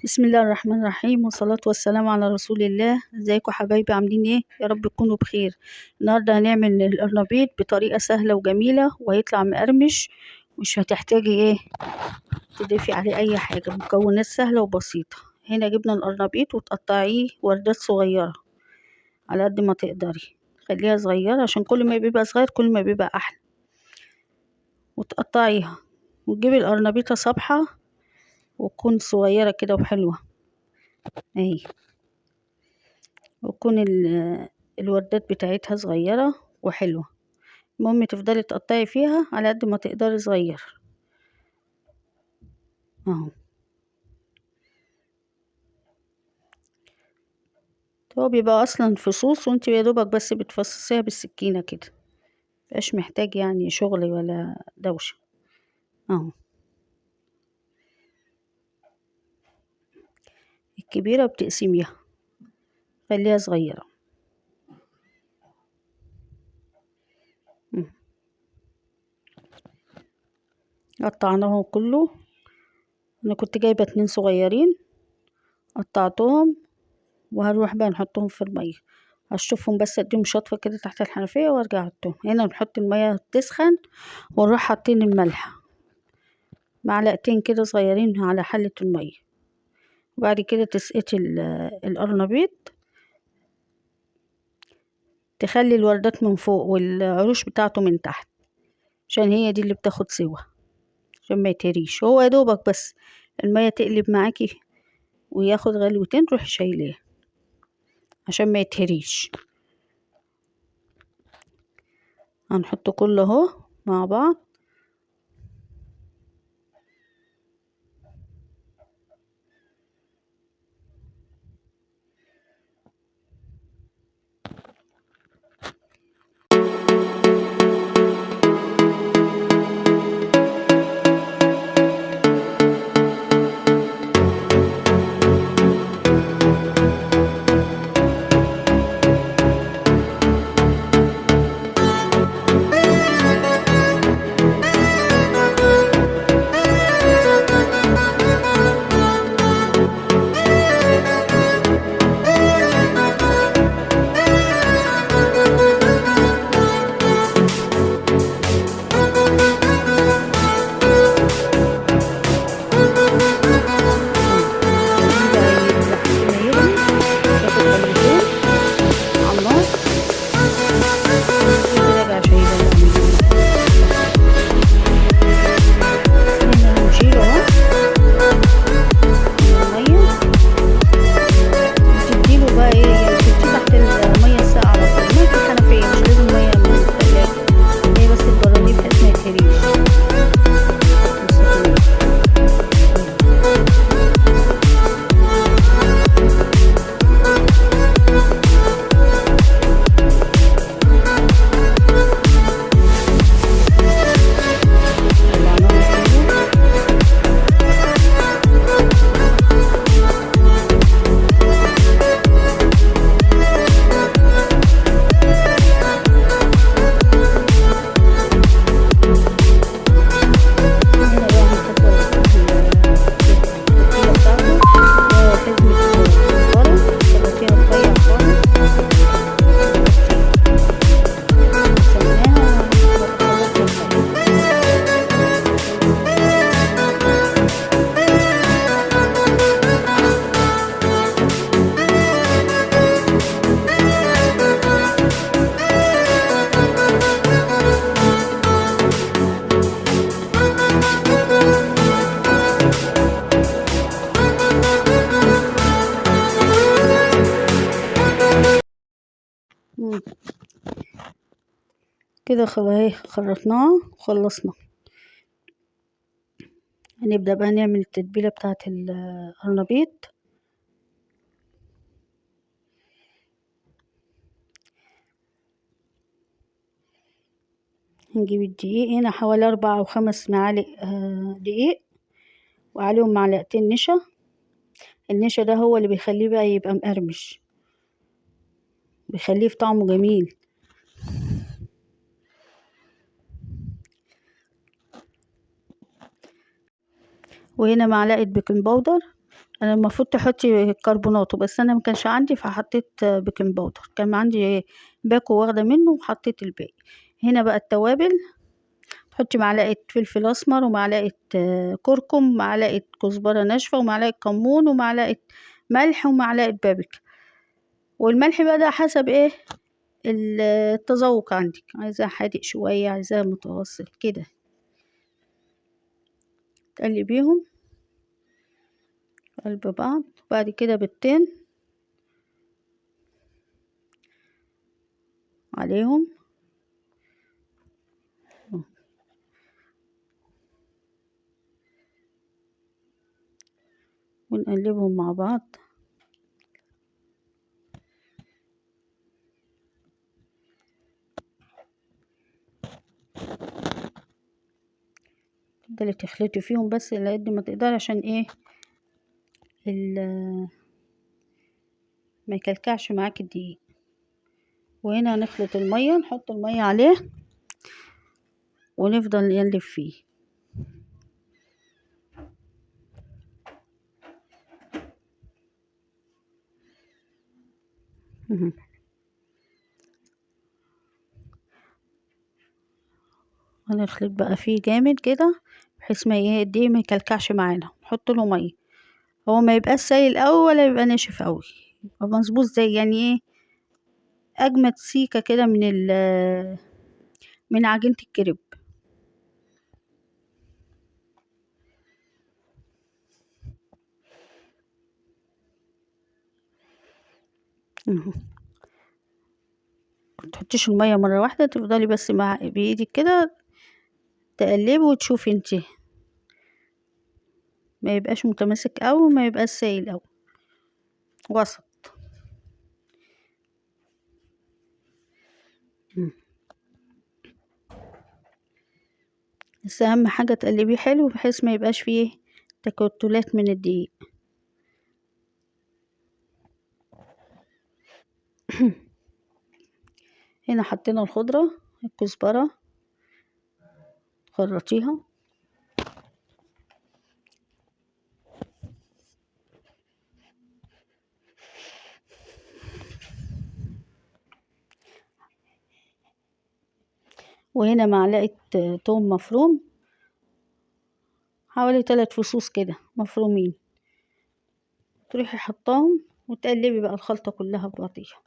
بسم الله الرحمن الرحيم، والصلاة والسلام على رسول الله. ازيكم حبايبي؟ عاملين ايه؟ يا رب تكونوا بخير. النهارده هنعمل القرنبيط بطريقة سهلة وجميلة، وهيطلع مقرمش. مش هتحتاجي تضيفي عليه اي حاجة، مكونات سهلة وبسيطة. هنا جبنا القرنبيط وتقطعيه وردات صغيرة على قد ما تقدري. خليها صغيرة عشان كل ما بيبقى صغير كل ما بيبقى احلى. وتقطعيها وتجيبي القرنبيطة صبحة وتكون صغيرة كده وحلوة اهي، وتكون الوردات بتاعتها صغيرة وحلوة. المهم تفضلي تقطعي فيها على قد ما تقدري صغير اهو. هو بيبقى اصلا فصوص، وانت يا دوبك بس بتفصصيها بالسكينة كده، مبقاش محتاج يعني شغل ولا دوشة اهو. الكبيرة بتقسميها، خليها صغيرة. قطعناهم كله. انا كنت جايبة 2 صغيرين، قطعتهم وهروح بقى نحطهم في المية. هشطفهم بس اديهم شطفة كده تحت الحنفية وارجع احطهم. هنا بنحط المية تسخن ونروح حاطين الملح، معلقتين كده صغيرين على حلة المية. وبعد كده تسقطي القرنبيط، تخلي الوردات من فوق والعروش بتاعته من تحت، عشان هي دي اللي بتاخد سوا، عشان ما يتهريش. هو يا دوبك بس المية تقلب معاكي وياخد غلوتين تروحي شايلاه عشان ما يتهريش. هنحط كله اهو مع بعض. كده خلاص خلطناه وخلصنا. هنبدأ بقى نعمل التتبيلة بتاعة القرنبيط. هنجيب الدقيق، هنا حوالي 4 أو 5 معالق دقيق، وعليهم معلقتين نشا. النشا ده هو اللي بيخليه بقى يبقى مقرمش، بيخليه في طعمه جميل. وهنا معلقة بيكنج باودر انا المفروض تحطي كربوناتو، بس انا مكانش عندي فحطيت بيكنج باودر. كان عندي باكو واخده منه وحطيت الباقي. هنا بقى التوابل، تحطي معلقه فلفل اسمر ومعلقه كركم، معلقه كزبره ناشفه ومعلقه كمون ومعلقه ملح ومعلقه بابريكا. والملح بقى ده حسب ايه التذوق عندك، عايزاه حادق شويه عايزاه متوسط كده. تقلبيهم قلب بعض. بعد كده بيضتين عليهم ونقلبهم مع بعض. تفضلي تخلطي فيهم بس على قد ما تقدري عشان ايه ما يكلكعش معاكي الدقيق. وهنا هنخلط المية، نحط المية عليه ونفضل نقلب فيه. هنخلط بقى فيه جامد كده بحيث ما ايه الدقيق ما يكلكعش معانا. نحط له مية، هو ما يبقاش سايل قوي ولا يبقى ناشف قوي، يبقى مظبوط زي يعني ايه اجمد سيكة كده من عجينة الكريب. متحطيش المية مرة واحدة، تفضلي بس مع بايدك كده تقلبي وتشوفي انتي ما يبقاش متماسك قوي وما يبقاش سايل قوي، وسط. بس اهم حاجة تقلبيه حلو بحيث ما يبقاش فيه تكتلات من الدقيق. هنا حطينا الخضرة، الكزبرة خرطيها، وهنا معلقة توم مفروم، حوالي 3 فصوص كده مفرومين، تروحي حطاهم وتقلبي بقى الخلطة كلها ببعضيها.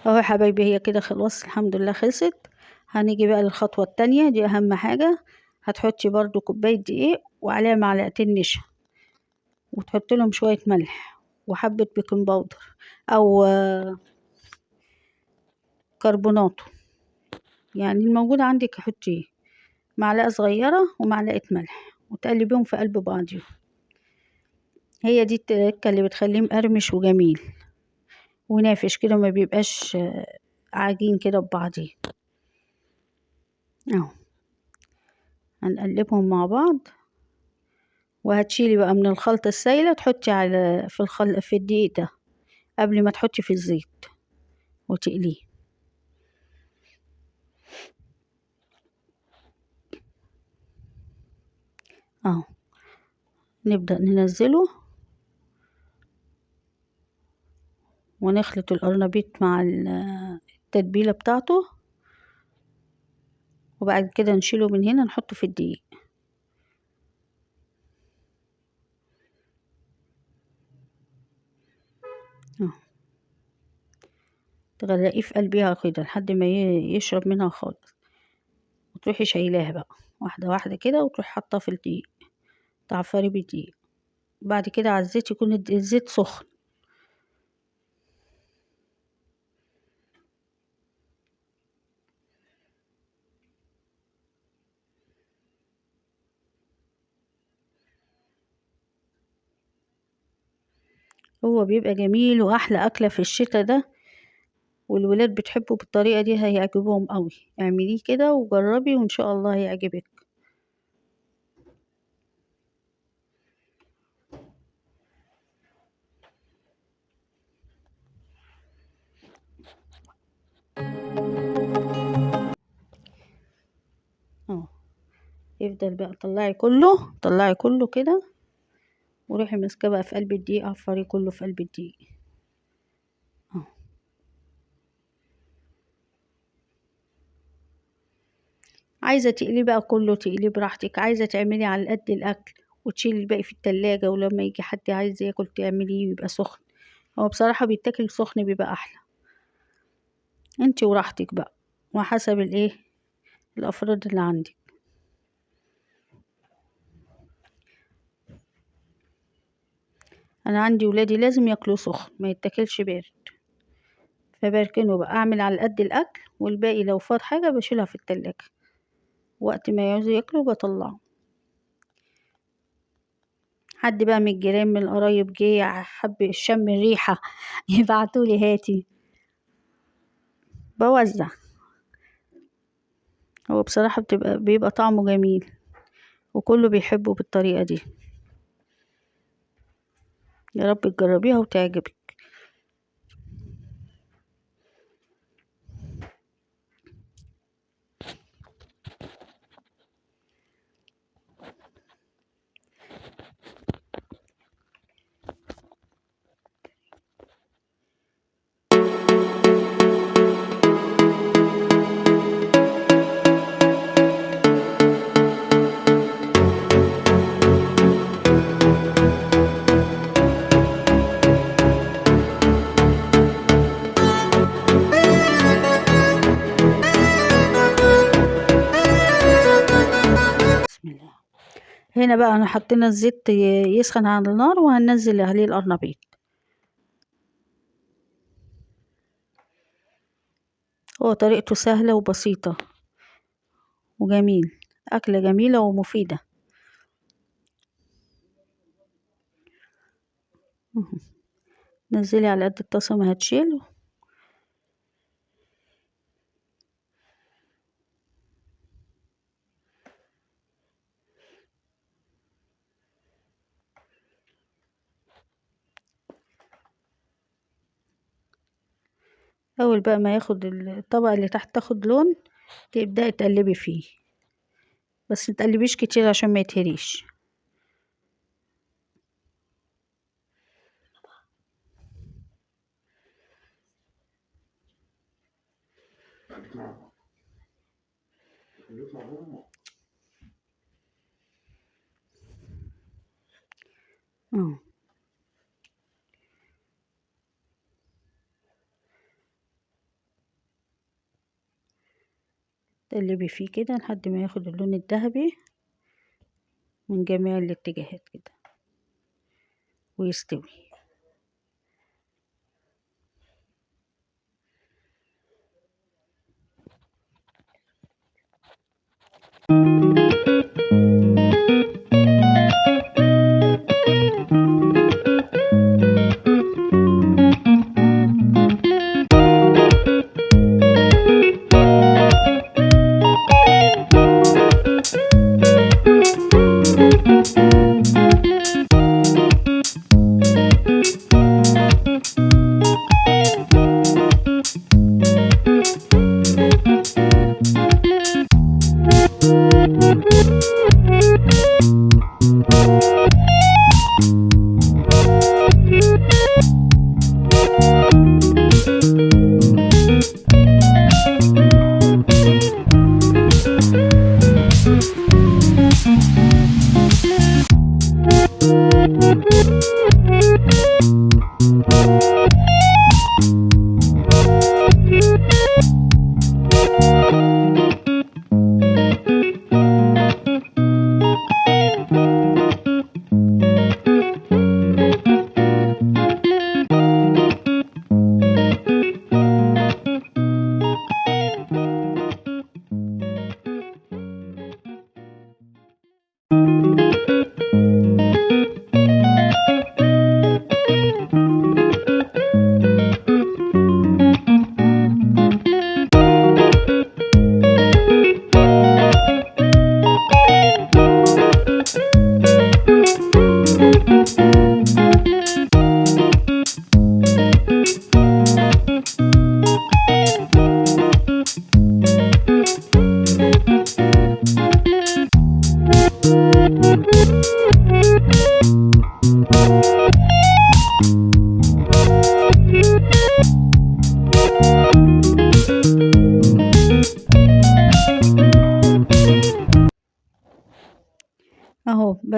اهو يا حبايبي هي كده خلاص الحمد لله خلصت. هنيجي بقى للخطوة التانية، دي اهم حاجة. هتحطي برضو كوباية دقيق وعليها معلقتين نشا، وتحط لهم شوية ملح وحبة بيكنج باودر او كربوناتو، يعني الموجود عندك حطيه، معلقة صغيرة ومعلقة ملح، وتقلبيهم في قلب بعضهم. هي دي التركة اللي بتخليه مقرمش وجميل ونافش كده، ما بيبقاش عجين كده ببعضيه. اهو هنقلبهم مع بعض، وهتشيلي بقى من الخلطة السايلة تحطي على في الدقيق ده قبل ما تحطي في الزيت وتقليه. اهو نبدأ ننزله ونخلط القرنبيط مع التتبيلة بتاعته، وبعد كده نشيله من هنا نحطه في الدقيق. اهو تغرقيه في قلبها كده لحد ما يشرب منها خالص، وتروحي شايلاها بقى واحدة واحدة كده، وتروحي حاطاه في الدقيق، تعفري بالدقيق. بعد كده على الزيت يكون الزيت سخن. هو بيبقى جميل واحلى اكلة في الشتا ده، والولاد بتحبه بالطريقة دي، هيعجبهم قوي. اعمليه كده وجربي وان شاء الله هيعجبك. اهو يفضل بقى طلعي كله كده، وروحي ماسكاه بقى في قلب الدقيق، عفريه كله في قلب الدقيق اهو. عايزة تقليه بقى كله تقليه براحتك، عايزة تعملي على قد الأكل وتشيلي الباقي في التلاجة، ولما يجي حد عايز ياكل تعمليه ويبقى سخن. هو بصراحة بيتاكل سخن بيبقى أحلى، انتي وراحتك بقى وحسب الايه الأفراد اللي عندك. أنا عندي ولادي لازم ياكلوا سخن، ما يتاكلش بارد، فبركنه بقى، أعمل على قد الأكل والباقي لو فات حاجة بشيلها في التلاجة، وقت ما يعوزوا ياكلوا بطلعه. حد بقى من الجيران من القرايب جه حب شم الريحة يبعتولي هاتي، بوزع. هو بصراحة بيبقى طعمه جميل، وكله بيحبه بالطريقة دي. يا رب تجربيها وتعجبك. بسم الله. هنا بقى انا حطينا الزيت يسخن على النار، وهننزل عليه القرنبيط. هو طريقته سهلة وبسيطة وجميل، أكلة جميلة ومفيدة. نزلي على قد الطاسة ما هتشيل. أول بقى ما ياخد الطبقة اللي تحت تاخد لون، تبدأي تقلبي فيه، بس متقلبيش كتير عشان ما يتهريش. تقلبي فيه كده لحد ما ياخد اللون الذهبي من جميع الاتجاهات كده ويستوي.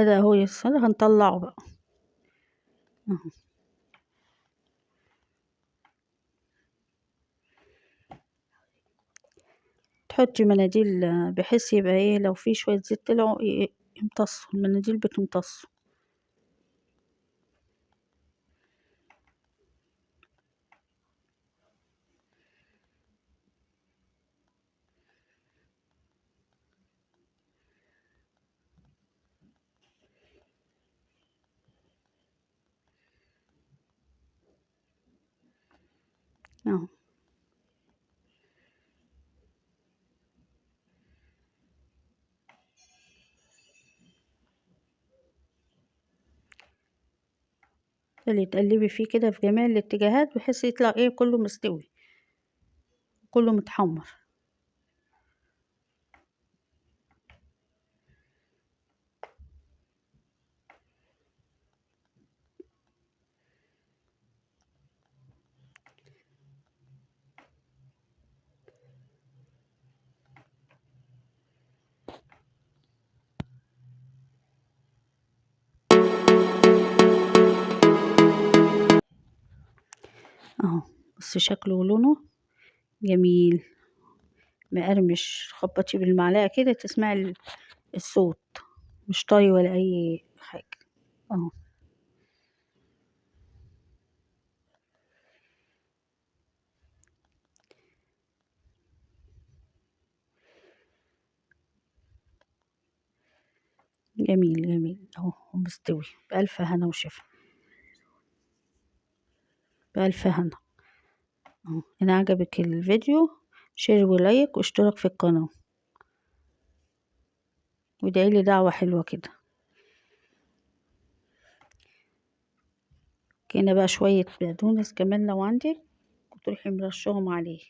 بدأ اهو يصفر، هنطلعه بقى اهو. تحطي مناديل بحيث يبقى ايه، لو في شوية زيت طلعوا يمتصوا، المناديل بتمتص. اهو اللي تقلبي فيه كده في جميع الاتجاهات بحيث يطلع ايه كله مستوي، كله متحمر. اهو بس شكله ولونه جميل مقرمش، خبطي بالمعلقة كده تسمعي الصوت، مش طري ولا اي حاجة اهو. جميل جميل اهو مستوي، بألف هنا وشفا، بألف هنا اهو. ان عجبك الفيديو شير ولايك واشترك في القناة، وادعيلي دعوة حلوة كده. كنا بقى شوية بقدونس كمان لو عندك وتروحي مرشهم عليه.